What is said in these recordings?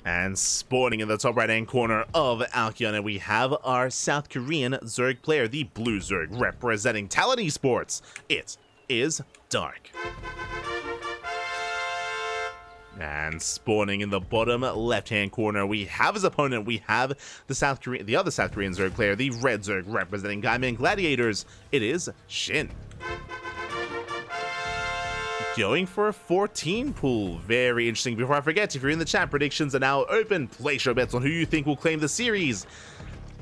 And spawning in the top right-hand corner of Alkion, we have our South Korean Zerg player, the Blue Zerg, representing Talon Esports. It is Dark. And spawning in the bottom left-hand corner, we have his opponent. We have the other South Korean Zerg player, the Red Zerg, representing Gaiman Gladiators. It is SHIN. Going for a 14 pool. Very interesting. Before I forget, if you're in the chat, predictions are now open. Place your bets on who you think will claim the series.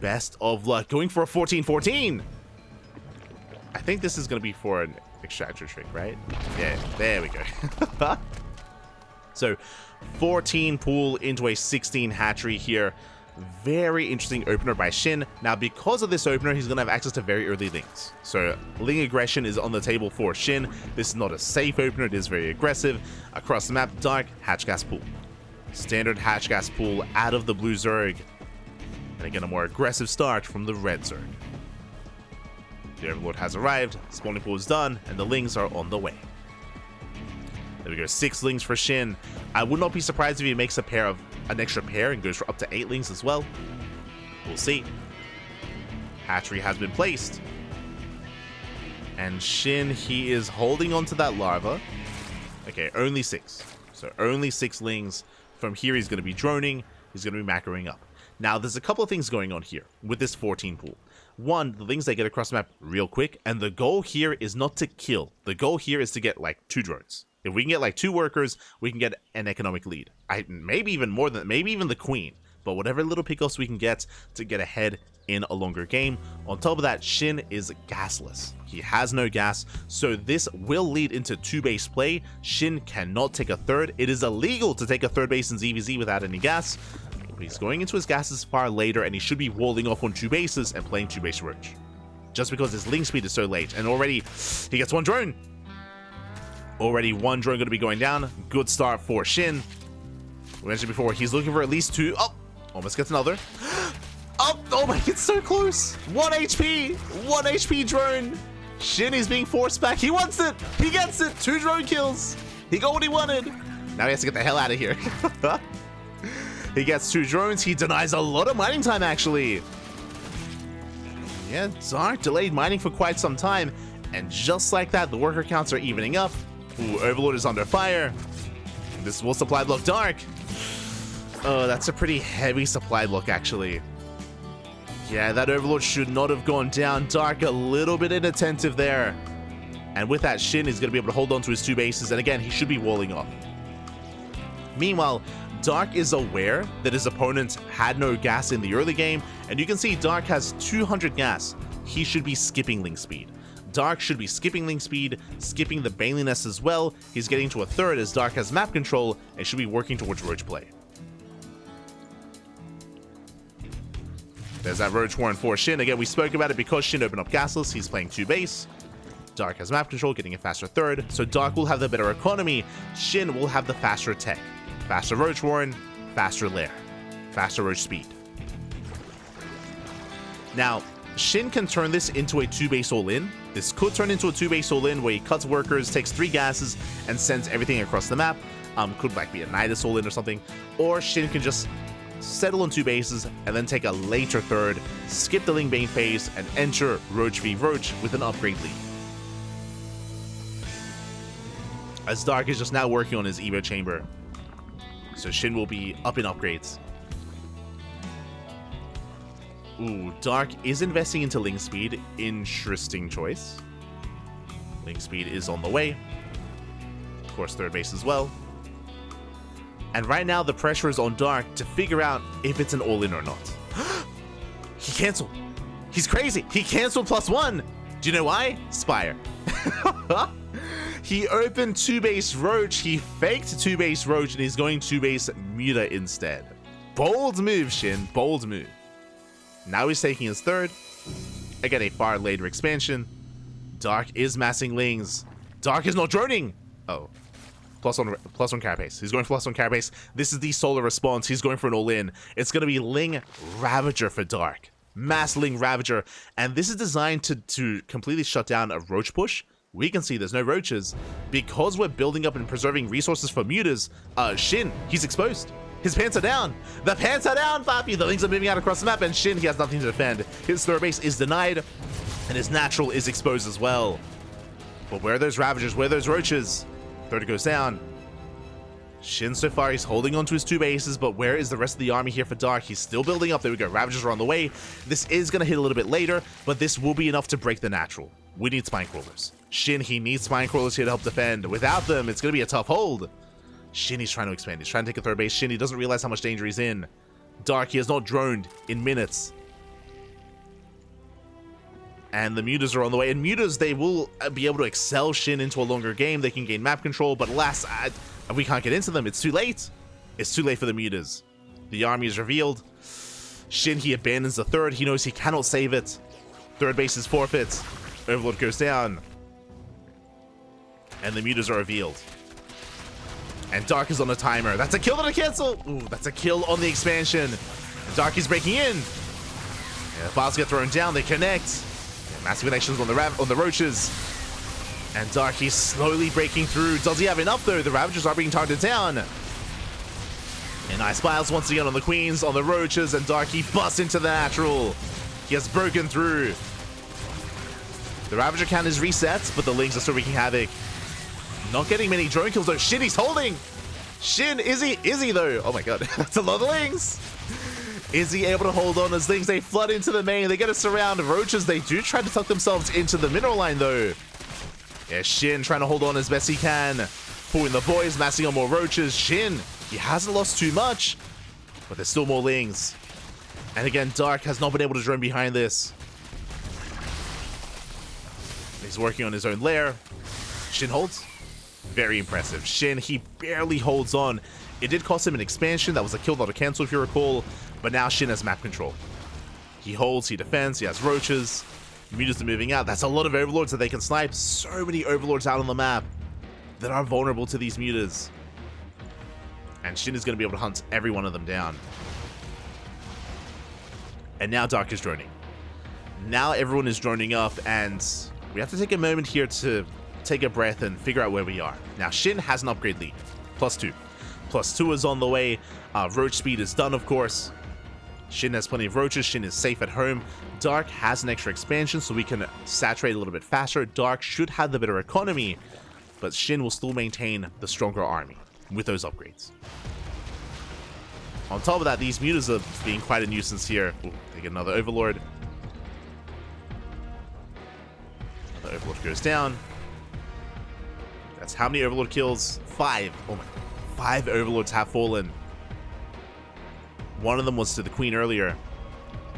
Best of luck. Going for a 14-14. I think this is going to be for an extractor trick, right? Yeah, there we go. So 14 pool into a 16 hatchery here. Very interesting opener by SHIN. Now, because of this opener, he's going to have access to very early Lings. So Ling aggression is on the table for SHIN. This is not a safe opener. It is very aggressive. Across the map, Dark hatch gas pool. Standard hatch gas pool out of the Blue Zerg. And again, a more aggressive start from the Red Zerg. The Overlord has arrived. Spawning pool is done. And the Lings are on the way. There we go. 6 Lings for SHIN. I would not be surprised if he makes an extra pair and goes for up to 8 Lings as well. We'll see. Hatchery has been placed. And SHIN, he is holding on to that larva. Okay, only 6. So only 6 Lings. From here, he's going to be droning. He's going to be macroing up. Now, there's a couple of things going on here with this 14 pool. One, the Lings, they get across the map real quick. And the goal here is not to kill. The goal here is to get like 2 drones. If we can get like 2 workers, we can get an economic lead. Maybe even more than, maybe even the queen. But whatever little pickoffs we can get to get ahead in a longer game. On top of that, SHIN is gasless. He has no gas, so this will lead into 2-base play. SHIN cannot take a third. It is illegal to take a third base in ZvZ without any gas. He's going into his gases far later, and he should be walling off on 2 bases and playing 2-base Roach. Just because his Ling speed is so late, and already he gets 1 drone. Already 1 drone going to be going down. Good start for SHIN. We mentioned before, he's looking for at least 2. Oh, almost gets another. Oh my, it's so close. 1 HP. 1 HP drone. SHIN is being forced back. He wants it. He gets it. 2 drone kills. He got what he wanted. Now he has to get the hell out of here. He gets 2 drones. He denies a lot of mining time, actually. Yeah, Dark delayed mining for quite some time. And just like that, the worker counts are evening up. Ooh, Overlord is under fire. This will supply block Dark. Oh, that's a pretty heavy supply block, actually. Yeah, that Overlord should not have gone down. Dark a little bit inattentive there. And with that, SHIN is going to be able to hold on to his 2 bases. And again, he should be walling off. Meanwhile, Dark is aware that his opponent had no gas in the early game. And you can see Dark has 200 gas. He should be skipping Ling speed. Dark should be skipping Ling speed, skipping the Baneliness as well. He's getting to a third as Dark has map control and should be working towards Roach play. There's that Roach Warren for SHIN. Again, we spoke about it because SHIN opened up gasless. He's playing 2 base. Dark has map control, getting a faster third. So Dark will have the better economy. SHIN will have the faster tech. Faster Roach Warren, faster Lair. Faster Roach speed. Now, SHIN can turn this into a 2-base all-in. This could turn into a 2-base all-in where he cuts workers, takes 3 gases, and sends everything across the map. Could like be a Nidus all-in or something. Or SHIN can just settle on 2 bases and then take a later third, skip the Ling Bane phase, and enter Roach v Roach with an upgrade lead. As Dark is just now working on his Evo chamber. So SHIN will be up in upgrades. Ooh, Dark is investing into Ling speed. Interesting choice. Ling speed is on the way. Of course, 3rd base as well. And right now, the pressure is on Dark to figure out if it's an all-in or not. He canceled. He's crazy. He canceled +1. Do you know why? Spire. He opened 2-base Roach. He faked 2-base Roach, and he's going 2-base Muta instead. Bold move, SHIN. Bold move. Now he's taking his 3rd. Again, a far later expansion. Dark is massing Lings. Dark is not droning. Oh. +1 carapace. He's going for +1 carapace. This is the solar response. He's going for an all-in. It's going to be Ling Ravager for Dark. Mass Ling Ravager. And this is designed to completely shut down a Roach push. We can see there's no Roaches. Because we're building up and preserving resources for Mutas, SHIN, he's exposed. His pants are down. The pants are down, Papi. The Lings are moving out across the map, and SHIN, he has nothing to defend. His third base is denied, and his natural is exposed as well. But where are those Ravagers? Where are those Roaches? Third goes down. SHIN so far, he's holding on to his 2 bases, but where is the rest of the army here for Dark? He's still building up. There we go. Ravagers are on the way. This is going to hit a little bit later, but this will be enough to break the natural. We need Spine Crawlers. SHIN, he needs Spine Crawlers here to help defend. Without them, it's going to be a tough hold. SHIN, he's trying to expand. He's trying to take a third base. SHIN, he doesn't realize how much danger he's in. Dark, he has not droned in minutes. And the Mutas are on the way. And Mutas, they will be able to excel SHIN into a longer game. They can gain map control, but alas, we can't get into them. It's too late. It's too late for the Mutas. The army is revealed. SHIN, he abandons the third. He knows he cannot save it. Third base is forfeit. Overlord goes down. And the Mutas are revealed. And Dark is on a timer. That's a kill on a cancel. Ooh, that's a kill on the expansion. And Dark is breaking in. Yeah, the files get thrown down. They connect. Yeah, massive connections on the Roaches. And Dark, he's slowly breaking through. Does he have enough, though? The Ravagers are being targeted down. And nice files once again on the Queens, on the Roaches. And Dark, he busts into the natural. He has broken through. The Ravager count is reset, but the Lings are still wreaking havoc. Not getting many drone kills though. SHIN, he's holding. SHIN, is he though? Oh my god, that's a lot of Lings. Is he able to hold on as Lings? They flood into the main. They get a surround. Roaches, they do try to tuck themselves into the mineral line though. Yeah, SHIN trying to hold on as best he can. Pulling the boys, massing on more Roaches. SHIN, he hasn't lost too much, but there's still more Lings. And again, Dark has not been able to drone behind this. He's working on his own lair. SHIN holds. Very impressive. SHIN, he barely holds on. It did cost him an expansion. That was a kill, not a cancel, if you recall. But now SHIN has map control. He holds, he defends, he has Roaches. Mutas are moving out. That's a lot of Overlords that they can snipe. So many Overlords out on the map that are vulnerable to these Mutas. And SHIN is going to be able to hunt every one of them down. And now Dark is droning. Now everyone is droning up, and we have to take a moment here to take a breath and figure out where we are. Now, SHIN has an upgrade lead. +2. +2 is on the way. Roach speed is done, of course. SHIN has plenty of Roaches. SHIN is safe at home. Dark has an extra expansion, so we can saturate a little bit faster. Dark should have the better economy, but SHIN will still maintain the stronger army with those upgrades. On top of that, these Mutas are being quite a nuisance here. Ooh, they get another Overlord. Another Overlord goes down. That's how many Overlord kills? 5. Oh my. 5 Overlords have fallen. One of them was to the Queen earlier.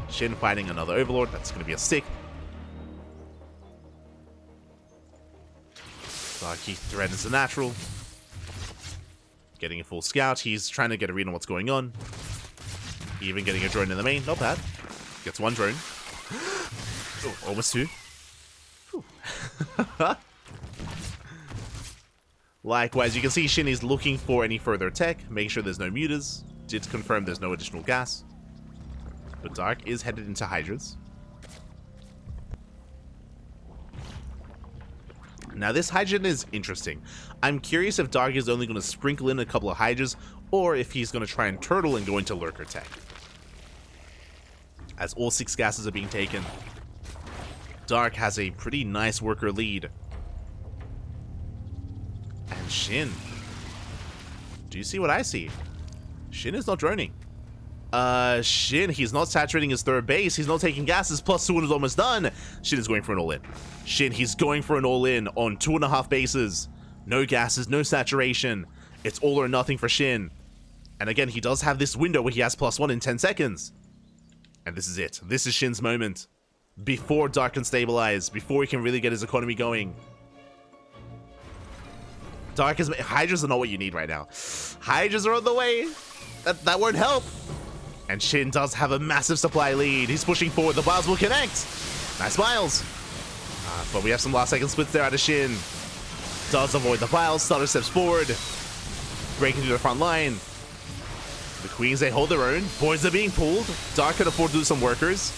SHIN fighting another Overlord. That's going to be a 6. Dark, he threatens the natural. Getting a full scout. He's trying to get a read on what's going on. Even getting a drone in the main. Not bad. Gets 1 drone. Oh, almost 2. Likewise, you can see SHIN is looking for any further tech, making sure there's no Mutas. Did confirm there's no additional gas. But Dark is headed into Hydras. Now this Hydra is interesting. I'm curious if Dark is only going to sprinkle in a couple of Hydras, or if he's going to try and turtle and go into Lurker tech. As all 6 gases are being taken, Dark has a pretty nice worker lead. And SHIN. Do you see what I see? SHIN is not droning. SHIN, he's not saturating his third base. He's not taking gases. +2 is almost done. SHIN is going for an all-in. SHIN, he's going for an all-in on 2.5 bases. No gases, no saturation. It's all or nothing for SHIN. And again, he does have this window where he has +1 in 10 seconds. And this is it. This is SHIN's moment. Before Dark can stabilize. Before he can really get his economy going. Dark is... Hydras are not what you need right now. Hydras are on the way. That won't help. And SHIN does have a massive supply lead. He's pushing forward. The bars will connect. Nice miles. But we have some last second splits there out of SHIN. Does avoid the files. Stutter steps forward. Breaking through the front line. The Queens, they hold their own. Boys are being pulled. Dark can afford to do some workers.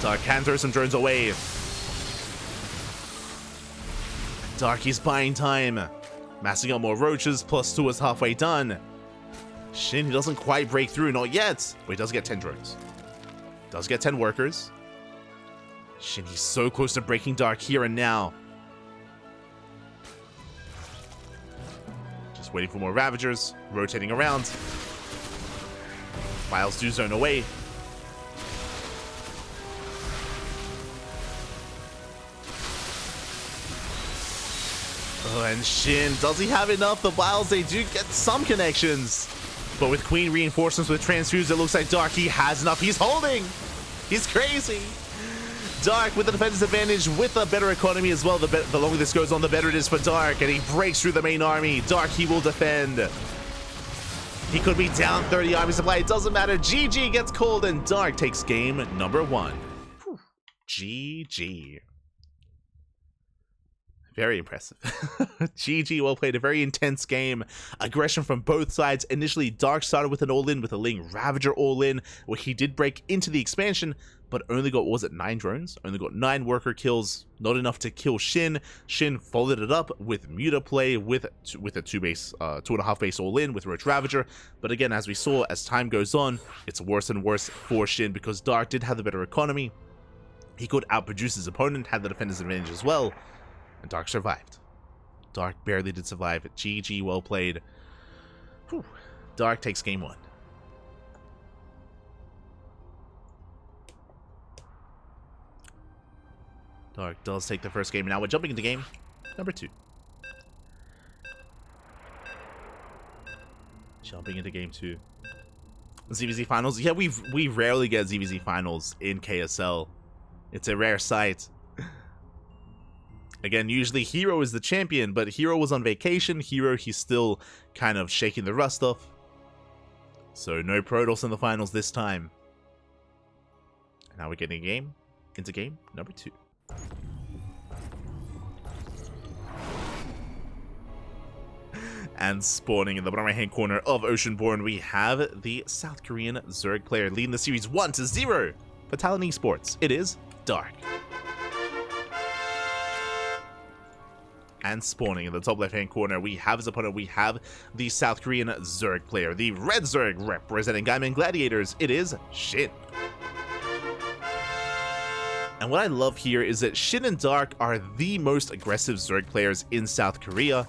Dark can throw some drones away. Dark is buying time. Massing out more Roaches. +2 is halfway done. SHIN, he doesn't quite break through, not yet. But he does get 10 drones. Does get 10 workers. SHIN, he's so close to breaking Dark here and now. Just waiting for more Ravagers. Rotating around. Miles do zone away. Oh, and SHIN, does he have enough? The Wiles, they do get some connections. But with Queen reinforcements with Transfuse, it looks like Dark, he has enough. He's holding. He's crazy. Dark with the defender's advantage, with a better economy as well. The longer this goes on, the better it is for Dark. And he breaks through the main army. Dark, he will defend. He could be down 30 army supply. It doesn't matter. GG gets called, and Dark takes game number 1. Whew. GG. Very impressive. GG, well played. A very intense game. Aggression from both sides. Initially, Dark started with an all-in, with a Ling Ravager all-in, where he did break into the expansion, but only got, what was it, 9 drones? Only got 9 worker kills. Not enough to kill SHIN. SHIN followed it up with Muta play, with a 2.5 base all-in with Roach Ravager. But again, as we saw, as time goes on, it's worse and worse for SHIN, because Dark did have the better economy. He could outproduce his opponent, had the defender's advantage as well. And Dark survived. Dark barely did survive. GG, well played. Whew. Dark takes game 1. Dark does take the first game. Now we're jumping into game number 2. Jumping into game 2. ZvZ finals. Yeah, we rarely get ZvZ finals in KSL. It's a rare sight. Again, usually Hero is the champion, but Hero was on vacation. Hero, he's still kind of shaking the rust off. So no Protoss in the finals this time. And now we're getting a game into game number 2. And spawning in the bottom right hand corner of Oceanborn, we have the South Korean Zerg player leading the series 1-0 for Talon Esports. It is Dark. And spawning in the top left hand corner, we have his opponent. We have the South Korean Zerg player, the Red Zerg representing Gaiman Gladiators. It is SHIN. And what I love here is that SHIN and Dark are the most aggressive Zerg players in South Korea.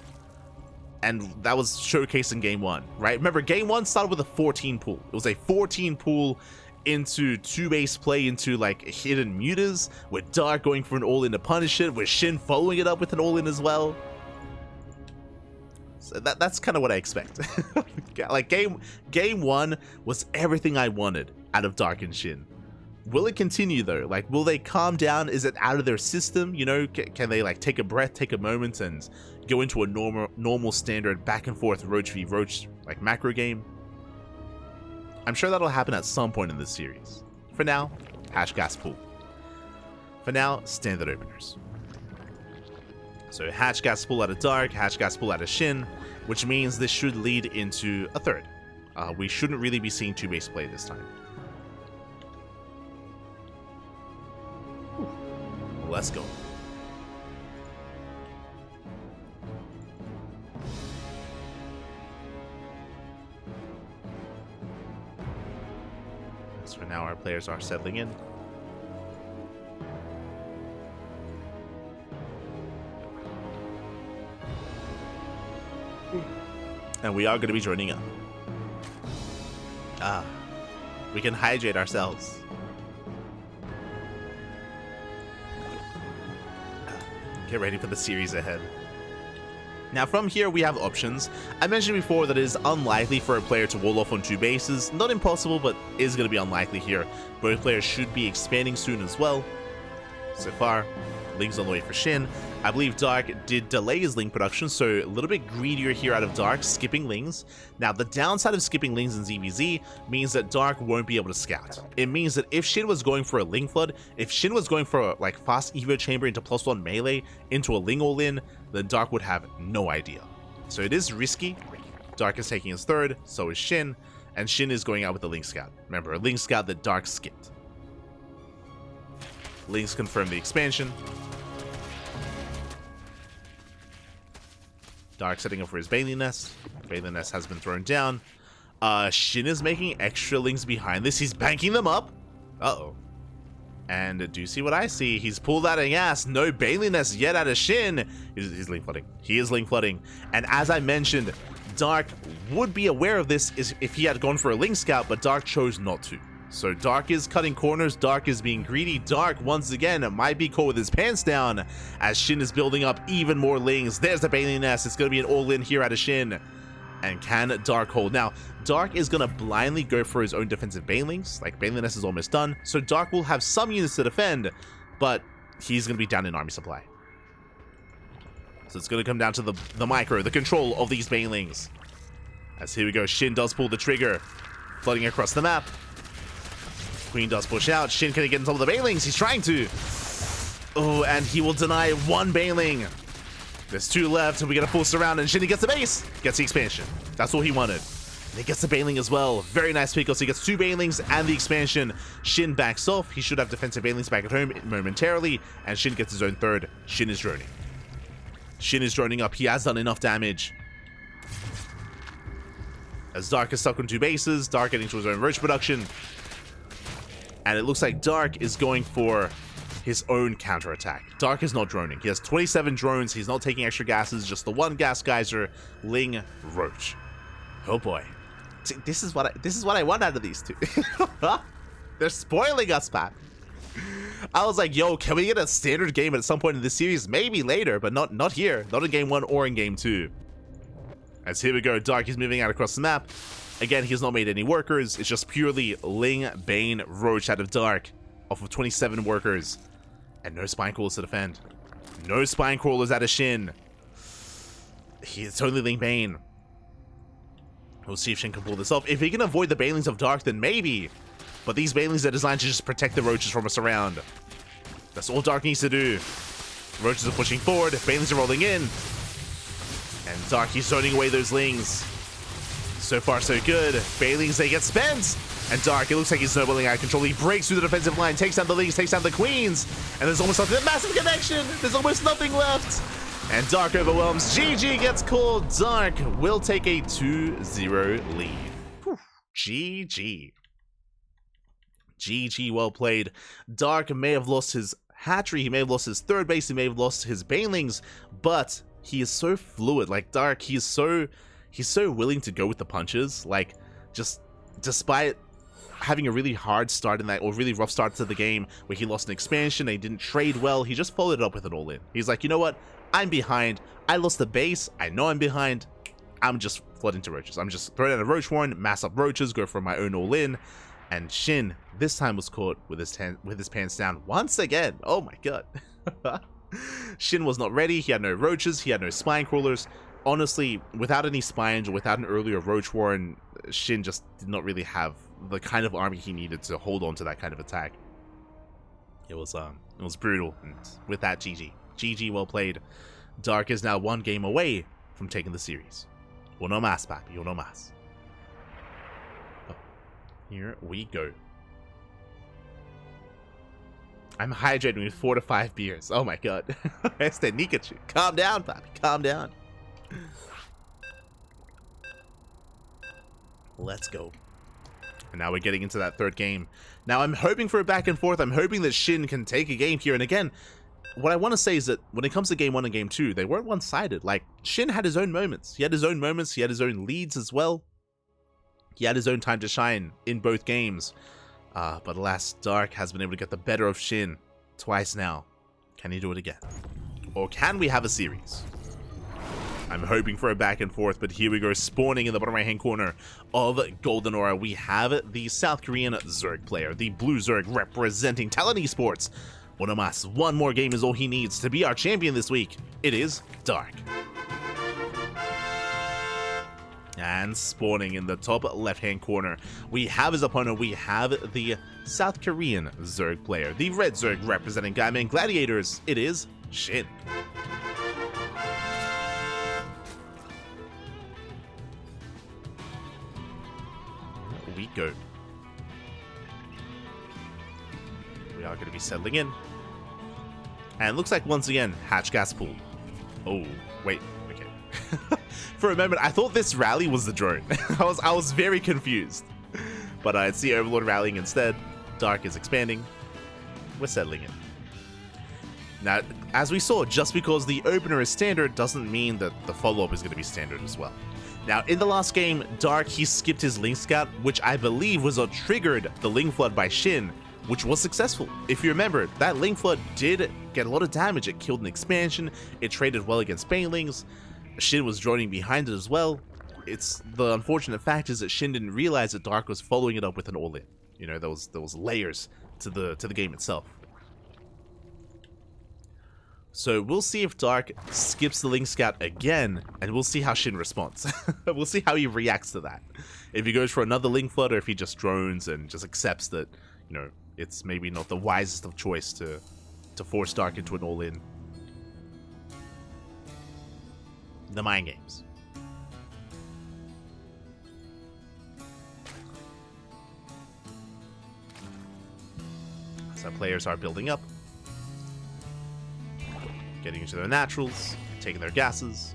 And that was showcased in game 1, right? Remember, game 1 started with a 14 pool. It was a 14 pool into 2-base play, into like hidden mutas, with Dark going for an all-in to punish it, with SHIN following it up with an all-in as well. So that's kind of what I expect. Like game 1 was everything I wanted out of Dark and SHIN. Will it continue though? Like, will they calm down? Is it out of their system? You know, can they like take a breath, take a moment, and go into a normal standard back and forth Roach v Roach like macro game? I'm sure that'll happen at some point in this series. For now, Hatch Gas Pool. For now, standard openers. So Hatch Gas Pool out of Dark, Hatch Gas Pool out of SHIN, which means this should lead into a third. We shouldn't really be seeing 2-base play this time. Let's go. So for now, our players are settling in. And we are going to be joining up. We can hydrate ourselves. Get ready for the series ahead. Now from here we have options. I mentioned before that it is unlikely for a player to wall off on 2 bases. Not impossible, but is going to be unlikely here. Both players should be expanding soon as well. So far, Ling's on the way for SHIN. I believe Dark did delay his Ling production, so a little bit greedier here out of Dark, skipping Lings. Now, the downside of skipping Lings in ZvZ means that Dark won't be able to scout. It means that if SHIN was going for a Ling Flood, if SHIN was going for like fast Evo Chamber into +1 melee into a Ling all-in, then Dark would have no idea. So it is risky. Dark is taking his third, so is SHIN, and SHIN is going out with a Ling Scout. Remember, a Ling Scout that Dark skipped. Lings confirm the expansion. Dark setting up for his Bailey Nest. Bailey Nest has been thrown down. SHIN is making extra lings behind this. He's banking them up. Uh-oh. And do you see what I see? He's pulled out a gas. No Baneling Nest yet out of SHIN. He's link flooding. He is link flooding. And as I mentioned, Dark would be aware of this if he had gone for a Link Scout, but Dark chose not to. So Dark is cutting corners. Dark is being greedy. Dark, once again, might be caught with his pants down as SHIN is building up even more lings. There's the Baneling Nest. It's going to be an all-in here out of SHIN. And can Dark hold? Now, Dark is going to blindly go for his own defensive Banelings. Like, Baneling Nest is almost done. So Dark will have some units to defend, but he's going to be down in army supply. So it's going to come down to the micro, the control of these Banelings. As here we go, SHIN does pull the trigger, flooding across the map. Queen does push out. SHIN can get on top of the Banelings. He's trying to. Oh, and he will deny one Baneling. There's 2 left, and we get a full surround, and SHIN gets the base. Gets the expansion. That's what he wanted. And he gets the Baneling as well. Very nice pick. So he gets 2 Banelings and the expansion. SHIN backs off. He should have defensive Banelings back at home momentarily, and SHIN gets his own third. SHIN is droning. SHIN is droning up. He has done enough damage. As Dark is stuck on 2 bases, Dark getting to his own roach production. And it looks like Dark is going for his own counterattack. Dark is not droning. He has 27 drones. He's not taking extra gases, just the 1 gas geyser, Ling, Roach. Oh boy. See, this is what I want out of these 2. They're spoiling us, Pat. I was like, yo, can we get a standard game at some point in this series? Maybe later, but not here. Not in game 1 or in game 2. As here we go, Dark is moving out across the map. Again, he's not made any workers. It's just purely Ling, Bane, Roach out of Dark off of 27 workers. And no spine crawlers to defend. No spine crawlers out of SHIN. It's only Ling, Bane. We'll see if SHIN can pull this off. If he can avoid the Banelings of Dark, then maybe. But these Banelings are designed to just protect the Roaches from us around. That's all Dark needs to do. Roaches are pushing forward. Banelings are rolling in. And Dark is zoning away those Lings. So far, so good. Banelings, they get spent. And Dark, it looks like he's snowballing out of control. He breaks through the defensive line, takes down the Lings, takes down the Queens. And there's almost nothing. A massive connection. There's almost nothing left. And Dark overwhelms. GG gets called. Dark will take a 2-0 lead. Whew. GG. GG, well played. Dark may have lost his hatchery. He may have lost his third base. He may have lost his Banelings. But he is so fluid. Like, Dark, he's so willing to go with the punches. Like, just despite having a really hard start in that, or really rough start to the game where he lost an expansion, they didn't trade well, he just followed it up with an all-in. He's like, you know what? I'm behind. I lost the base. I know I'm behind. I'm just flooding to roaches. I'm just throwing out a roach warren, mass up roaches, go for my own all-in. And SHIN this time was caught with his pants down once again. Oh my god. SHIN was not ready. He had no roaches. He had no spine crawlers. Honestly, without any spines or without an earlier roach warren, SHIN just did not really have the kind of army he needed to hold on to that kind of attack. It was brutal. And with that, GG, well played. Dark is now 1 game away from taking the series. Uno más, papi, uno más. Oh, here we go. I'm hydrating with 4 to 5 beers. Oh my god. Este Nikachu. Calm down, papi, calm down. Let's go. And now we're getting into that 3rd game. Now I'm hoping for a back and forth. I'm hoping that SHIN can take a game here. And again, what I want to say is that when it comes to game 1 and game 2, they weren't one-sided. Like, SHIN had his own moments. He had his own moments. He had his own leads as well. He had his own time to shine in both games. But alas, Dark has been able to get the better of SHIN twice now. Can he do it again? Or can we have a series? I'm hoping for a back and forth, but here we go, spawning in the bottom right-hand corner of Golden Aura. We have the South Korean Zerg player, the Blue Zerg representing Talon Esports. Uno más. 1 more game is all he needs to be our champion this week. It is Dark. And spawning in the top left-hand corner, we have his opponent. We have the South Korean Zerg player, the Red Zerg representing Gaiman Gladiators. It is SHIN. We go. We are going to be settling in. And it looks like once again, hatch gas pool. Oh, wait, okay. For a moment, I thought this rally was the drone. I was very confused. But I see Overlord rallying instead. Dark is expanding. We're settling in. Now, as we saw, just because the opener is standard doesn't mean that the follow-up is going to be standard as well. Now, in the last game, Dark, he skipped his Link Scout, which I believe was what triggered the Link Flood by SHIN, which was successful. If you remember, that Link Flood did get a lot of damage. It killed an expansion, it traded well against Banelings, SHIN was droning behind it as well. It's the unfortunate fact is that SHIN didn't realize that Dark was following it up with an all-in. You know, there was layers to the game itself. So we'll see if Dark skips the Link Scout again, and we'll see how SHIN responds. We'll see how he reacts to that. If he goes for another Link Flood, or if he just drones and just accepts that, you know, it's maybe not the wisest of choice to force Dark into an all-in. The mind games. So players are building up, getting into their naturals, taking their gases,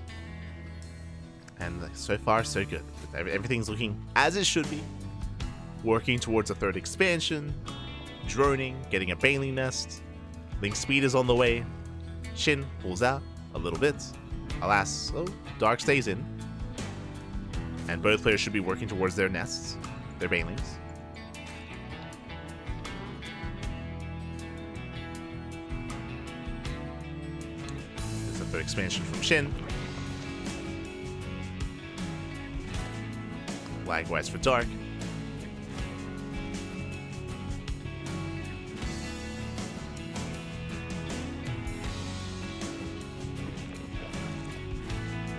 and so far so good. Everything's looking as it should be. Working towards a third expansion, droning, getting a Baneling nest. Link speed is on the way. SHIN pulls out a little bit. Alas, oh, Dark stays in. And both players should be working towards their nests, their Banelings. There's a third expansion from SHIN. Likewise for Dark.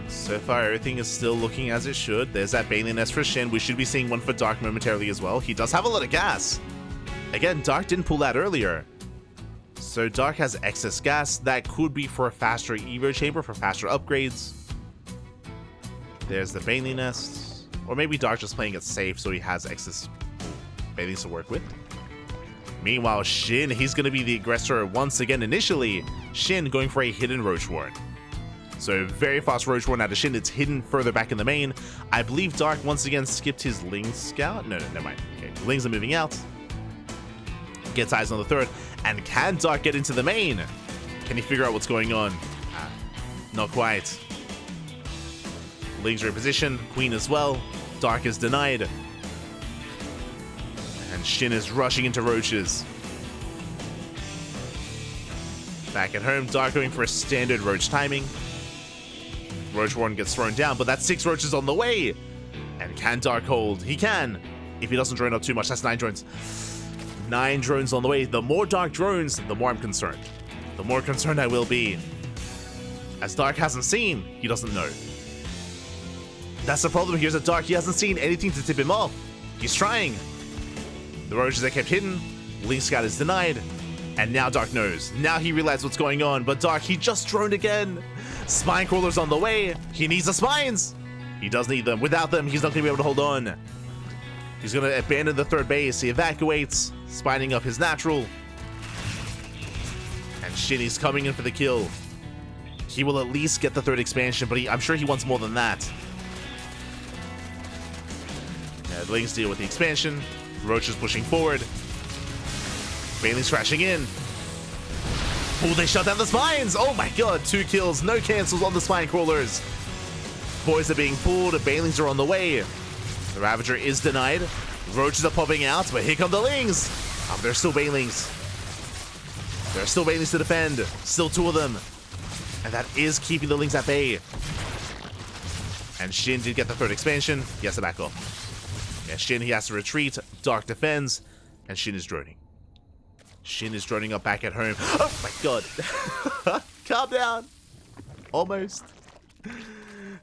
So far, everything is still looking as it should. There's that Baneling nest for SHIN. We should be seeing one for Dark momentarily as well. He does have a lot of gas. Again, Dark didn't pull that earlier. So Dark has excess gas. That could be for a faster Evo chamber, for faster upgrades. There's the Baneling nest. Or maybe Dark just playing it safe so he has excess Banelings to work with. Meanwhile, SHIN, he's going to be the aggressor once again initially. SHIN going for a hidden Roach Warren. So very fast Roach Warren out of SHIN. It's hidden further back in the main. I believe Dark once again skipped his Ling Scout. No, never mind. Okay, Lings are moving out. Gets eyes on the third. And can Dark get into the main? Can he figure out what's going on? Not quite. Lings are in position. Queen as well. Dark is denied. And SHIN is rushing into Roaches. Back at home, Dark going for a standard Roach timing. Roach Warren gets thrown down, but that's 6 Roaches on the way. And can Dark hold? He can. If he doesn't drone up too much, that's 9 drones. 9 drones on the way. The more Dark drones, the more I'm concerned. The more concerned I will be. As Dark hasn't seen, he doesn't know. That's the problem here is that Dark, he hasn't seen anything to tip him off. He's trying. The Roaches are kept hidden. Link Scout is denied. And now Dark knows. Now he realizes what's going on. But Dark, he just droned again. Spine Crawler's on the way. He needs the spines. He does need them. Without them, he's not going to be able to hold on. He's going to abandon the third base. He evacuates, spining up his natural. And SHIN is coming in for the kill. He will at least get the third expansion, but I'm sure he wants more than that. Yeah, the Lings deal with the expansion. Roach is pushing forward. Baneling's crashing in. Oh, they shut down the spines! Oh my god, 2 kills, no cancels on the spine crawlers. Boys are being pulled, Banelings are on the way. The Ravager is denied. Roaches are popping out, but here come the Lings! Oh, there's still Banelings. There are still Banelings to defend. Still 2 of them. And that is keeping the Lings at bay. And SHIN did get the third expansion. He has to back off. Yeah, SHIN, he has to retreat. Dark defends. And SHIN is droning. SHIN is droning up back at home. Oh my god. Calm down. Almost.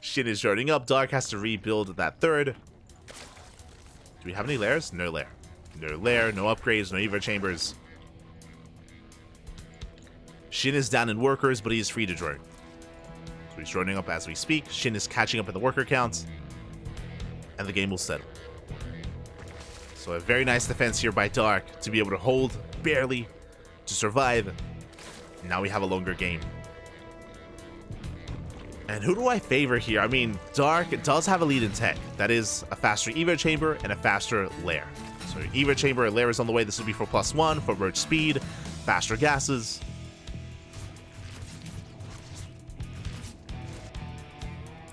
SHIN is droning up. Dark has to rebuild that third. Do we have any lairs? No lair. No lair, no upgrades, no Evo chambers. SHIN is down in workers, but he is free to drone. So he's droning up as we speak. SHIN is catching up in the worker count. And the game will settle. So a very nice defense here by Dark to be able to hold, barely, to survive. Now we have a longer game. And who do I favor here? I mean, Dark does have a lead in tech. That is a faster Evo Chamber and a faster Lair. So Evo Chamber and Lair is on the way. This will be for +1, for roach speed, faster gases.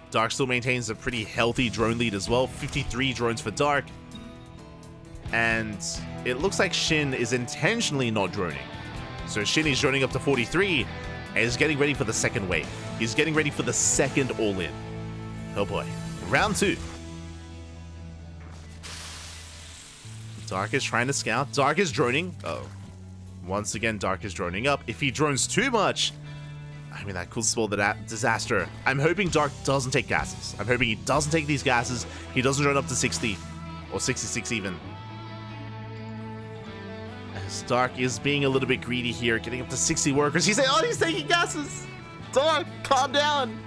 Dark still maintains a pretty healthy drone lead as well. 53 drones for Dark. And it looks like SHIN is intentionally not droning. So SHIN is droning up to 43 and is getting ready for the second wave. He's getting ready for the second all-in. Oh boy. Round 2. Dark is trying to scout. Dark is droning. Oh. Once again, Dark is droning up. If he drones too much, I mean, that could spell the disaster. I'm hoping Dark doesn't take gases. I'm hoping he doesn't take these gases. He doesn't drone up to 60 or 66 even. As Dark is being a little bit greedy here, getting up to 60 workers. He's saying, oh, he's taking gases. Dark, calm down.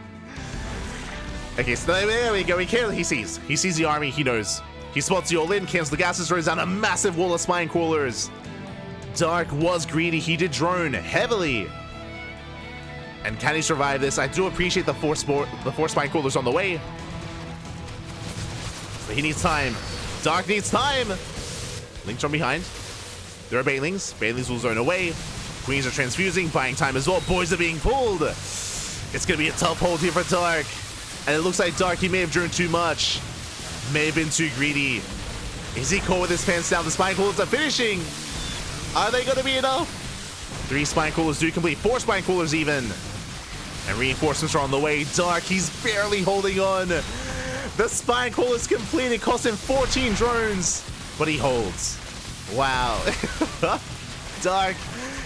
Okay, so there we go. He sees the army. He knows. He spots the all-in, cancels the gases, throws down a massive wall of spine crawlers. Dark was greedy. He did drone heavily. And can he survive this? I do appreciate the four spine crawlers on the way. But he needs time. Dark needs time. Lynx from behind. There are Banelings. Banelings will zone away. Queens are transfusing, buying time as well. Boys are being pulled. It's going to be a tough hold here for Dark. And it looks like Dark, he may have droned too much. May have been too greedy. Is he caught with his pants down? The spine crawlers are finishing. Are they going to be enough? 3 spine crawlers do complete. 4 spine crawlers even. And reinforcements are on the way. Dark, he's barely holding on. The spine crawlers complete. It cost him 14 drones. But he holds. Wow. Dark,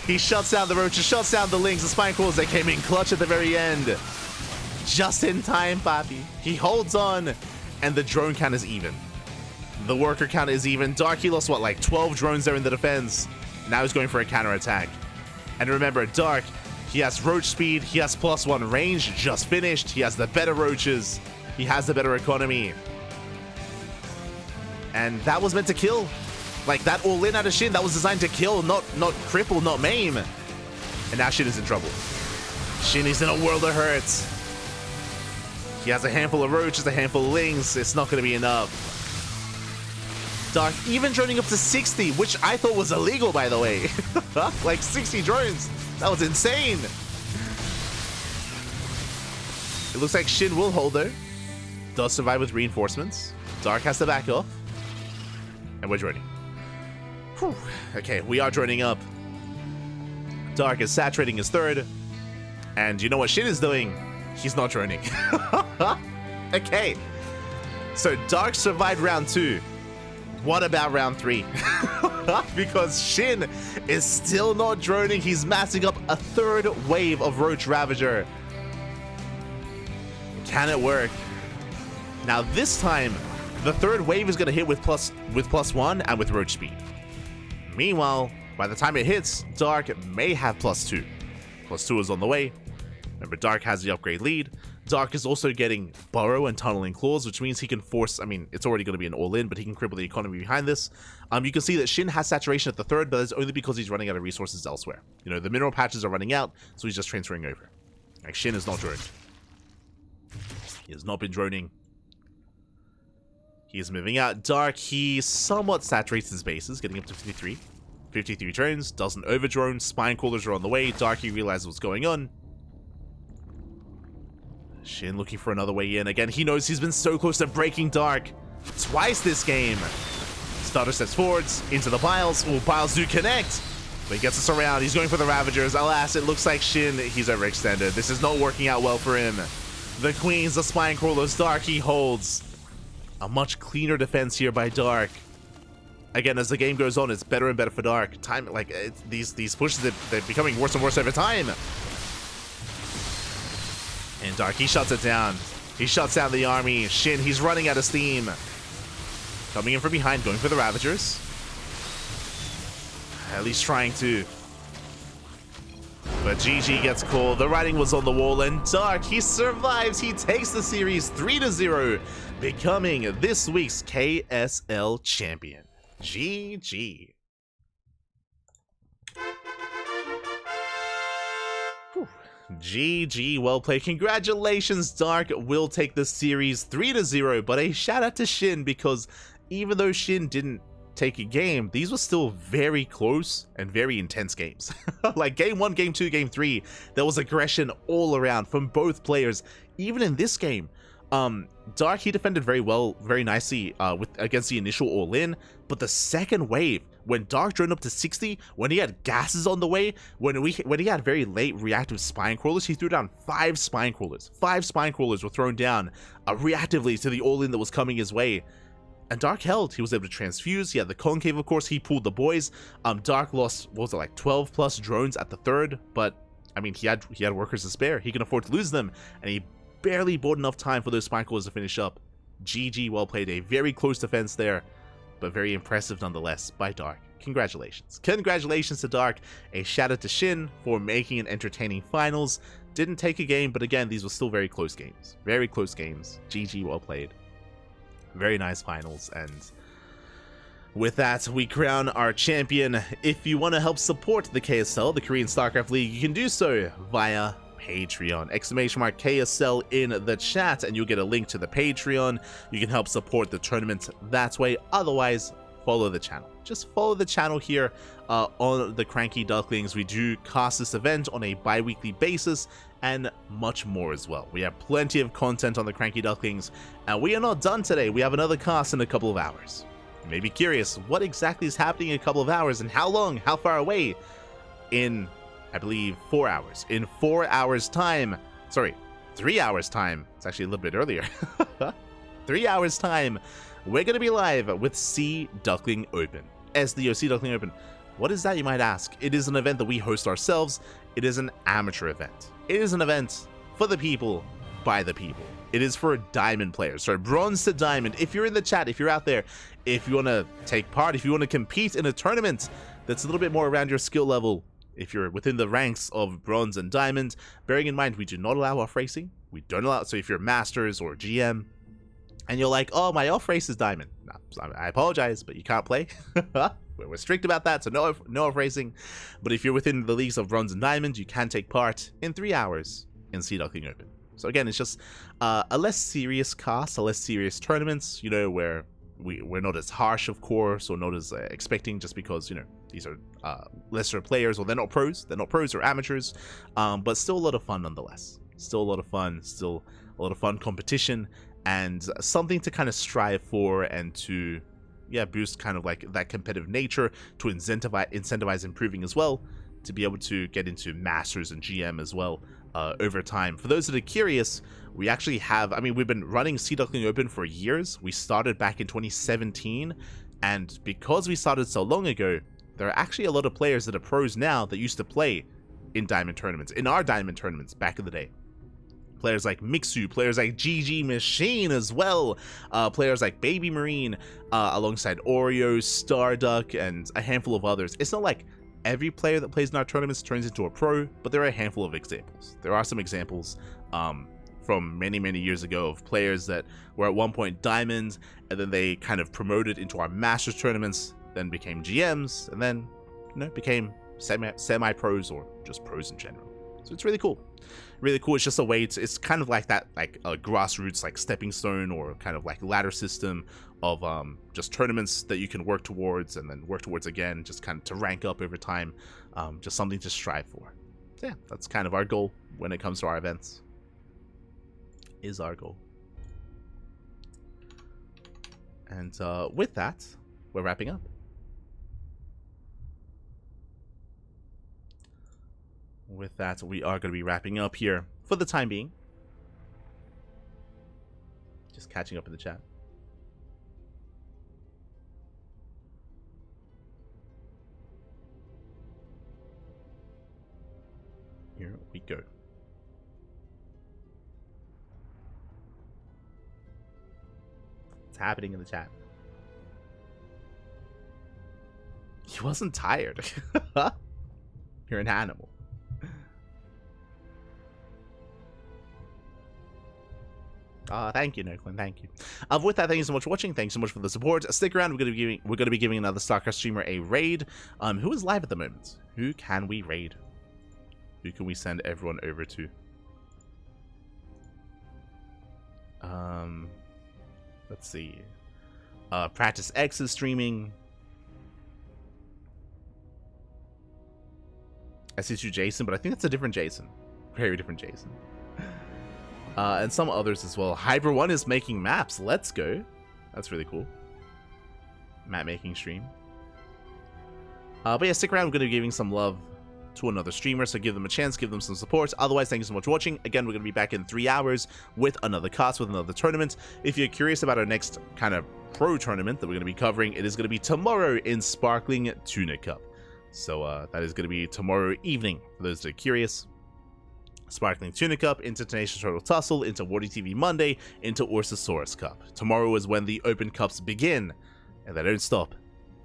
he shuts down the roaches, shuts down the lings. The spine crawlers, they came in clutch at the very end. Just in time, Papi. He holds on. And the drone count is even. The worker count is even. Dark, he lost, what, like 12 drones there in the defense. Now he's going for a counterattack. And remember, Dark, he has roach speed. He has +1 range, just finished. He has the better roaches. He has the better economy. And that was meant to kill. Like, that all-in out of SHIN, that was designed to kill, not cripple, not maim. And now SHIN is in trouble. SHIN is in a world of hurt. He has a handful of roaches, a handful of lings. It's not going to be enough. Dark even droning up to 60, which I thought was illegal, by the way. Like 60 drones. That was insane. It looks like SHIN will hold though. Does survive with reinforcements. Dark has to back off. And we're droning. Whew. Okay, we are droning up. Dark is saturating his third. And you know what SHIN is doing? He's not droning. Okay. So Dark survived round 2. What about round 3? Because SHIN is still not droning. He's massing up a 3rd wave of Roach Ravager. Can it work? Now this time, the 3rd wave is going to hit with +1 and with Roach Speed. Meanwhile, by the time it hits, Dark may have +2. +2 is on the way. Remember, Dark has the upgrade lead. Dark is also getting Burrow and Tunneling Claws, which means he can force, I mean, it's already going to be an all-in, but he can cripple the economy behind this. You can see that SHIN has saturation at the 3rd, but that's only because he's running out of resources elsewhere. You know, the mineral patches are running out, so he's just transferring over. Like, SHIN is not droned. He has not been droning. He is moving out. Dark, he somewhat saturates his bases, getting up to 53. 53 drones, doesn't over-drone. Spine crawlers are on the way. Dark, he realizes what's going on. SHIN looking for another way in. Again, he knows he's been so close to breaking Dark twice this game. Starter steps forwards into the piles. Oh, piles do connect. But he gets us around. He's going for the Ravagers. Alas, it looks like SHIN, he's overextended. This is not working out well for him. The Queens, the Spine Crawlers, Dark, he holds. A much cleaner defense here by Dark. Again, as the game goes on, it's better and better for Dark. Time, like, these pushes, they're becoming worse and worse over time. And Dark, he shuts it down. He shuts down the army. SHIN, he's running out of steam. Coming in from behind, going for the Ravagers. At least trying to. But GG gets called. The writing was on the wall, and Dark, he survives. He takes the series 3-0, becoming this week's KSL champion. GG. Whew. GG, well played. Congratulations, Dark will take this series 3-0, but a shout out to SHIN, because even though SHIN didn't take a game, these were still very close and very intense games. Like game 1, game 2, game 3, there was aggression all around from both players. Even in this game, Dark, he defended very well, very nicely against the initial all-in, but the second wave, when Dark droned up to 60, when he had gases on the way, when he had very late reactive spine crawlers, he threw down 5 spine crawlers. 5 spine crawlers were thrown down reactively to the all-in that was coming his way. And Dark held. He was able to transfuse. He had the concave, of course. He pulled the boys. Dark lost, what was it, like 12 plus drones at the third, but I mean, he had workers to spare. He can afford to lose them, and he barely bought enough time for those spine crawlers to finish up. GG, well played. A very close defense there, but very impressive nonetheless by Dark. Congratulations. Congratulations to Dark. A shout out to SHIN for making an entertaining finals. Didn't take a game, but again, these were still very close games. Very close games. GG, well played. Very nice finals, and with that, we crown our champion. If you want to help support the KSL, the Korean StarCraft League, you can do so via Patreon. !KSL in the chat, and you'll get a link to the Patreon. You can help support the tournament that way. Otherwise, follow the channel. Just follow the channel here on the CranKy Ducklings. We do cast this event on a bi-weekly basis, and much more as well. We have plenty of content on the CranKy Ducklings, and we are not done today. We have another cast in a couple of hours. You may be curious, what exactly is happening in a couple of hours, and how long, how far away? In, I believe, 4 hours. In 4 hours time, sorry, 3 hours time. It's actually a little bit earlier. 3 hours time, we're going to be live with Sea Duckling Open. SDO Sea Duckling Open. What is that, you might ask? It is an event that we host ourselves. It is an amateur event. It is an event for the people, by the people. It is for diamond players, so bronze to diamond. If you're in the chat, if you're out there, if you want to take part, if you want to compete in a tournament that's a little bit more around your skill level, if you're within the ranks of bronze and diamond, bearing in mind we do not allow off racing. We don't allow, so if you're masters or GM, and you're like, oh, my off race is diamond. No, I apologize, but you can't play. We're strict about that, so no off racing. But if you're within the leagues of bronze and diamond, you can take part in 3 hours in Sea Duckling Open. So again, it's just a less serious cast, a less serious tournaments, you know, where we're not as harsh, of course, or not as expecting, just because, you know, these are lesser players, or they're not pros or amateurs, but still a lot of fun nonetheless. Still a lot of fun, still a lot of fun competition, and something to kind of strive for, and to, yeah, boost kind of like that competitive nature, to incentivize improving as well, to be able to get into masters and GM as well over time. For those that are curious, we actually have, I mean, we've been running Sea Duckling Open for years. We started back in 2017, and because we started so long ago, there are actually a lot of players that are pros now that used to play in diamond tournaments, in our diamond tournaments back in the day. Players like Mixu, players like GG Machine as well, players like Baby Marine, alongside Oreo, Starduck, and a handful of others. It's not like every player that plays in our tournaments turns into a pro, but there are a handful of examples. There are some examples from many years ago of players that were at one point diamonds, and then they kind of promoted into our masters tournaments, then became GMs, and then, you know, became semi-pros or just pros in general. So it's really cool. Really cool. It's just a way to, it's kind of like that, like a grassroots, like stepping stone, or kind of like ladder system of just tournaments that you can work towards, and then work towards again, just kind of to rank up over time. Just something to strive for. So yeah, that's kind of our goal when it comes to our events. Is our goal. And with that, we're wrapping up. With that, we are going to be wrapping up here for the time being. Just catching up in the chat. Here we go. What's happening in the chat? He wasn't tired. You're an animal. Thank you, Noklin. Thank you. With that, thank you so much for watching. Thanks so much for the support. Stick around. We're going to be giving another StarCraft streamer a raid. Who is live at the moment? Who can we raid? Who can we send everyone over to? Let's see. Practice X is streaming. I see you, Jason, but I think that's a different Jason. Very different Jason. And some others as well. Hyper One is making maps. Let's go. That's really cool. Map making stream. But yeah, stick around. We're going to be giving some love to another streamer, so give them a chance, give them some support. Otherwise, thank you so much for watching. Again, we're going to be back in 3 hours with another cast, with another tournament. If you're curious about our next kind of pro tournament that we're going to be covering, it is going to be tomorrow in Sparkling Tuna Cup. So that is going to be tomorrow evening, for those that are curious. Sparkling Tuna Cup, into Tenacious Turtle Tussle, into Wardy TV Monday, into Ursasaurus Cup. Tomorrow is when the Open Cups begin, and they don't stop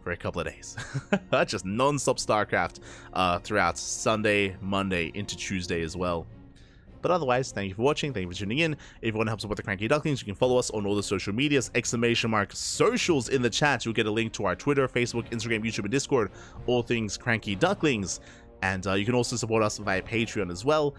for a couple of days. Just non-stop StarCraft throughout Sunday, Monday, into Tuesday as well. But otherwise, thank you for watching, thank you for tuning in. If you want to help support the CranKy Ducklings, you can follow us on all the social medias, !socials in the chat. You'll get a link to our Twitter, Facebook, Instagram, YouTube, and Discord, all things CranKy Ducklings. And you can also support us via Patreon as well.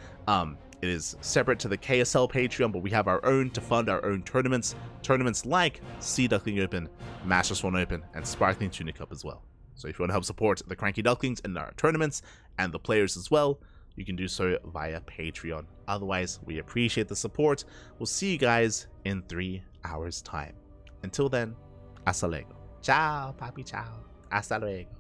It is separate to the KSL Patreon, but we have our own to fund our own tournaments. Tournaments like Sea Duckling Open, Master Swan Open, and Sparkling Tuna Cup as well. So if you want to help support the CranKy Ducklings in our tournaments and the players as well, you can do so via Patreon. Otherwise, we appreciate the support. We'll see you guys in 3 hours' time. Until then, hasta luego. Ciao, papi, ciao. Hasta luego.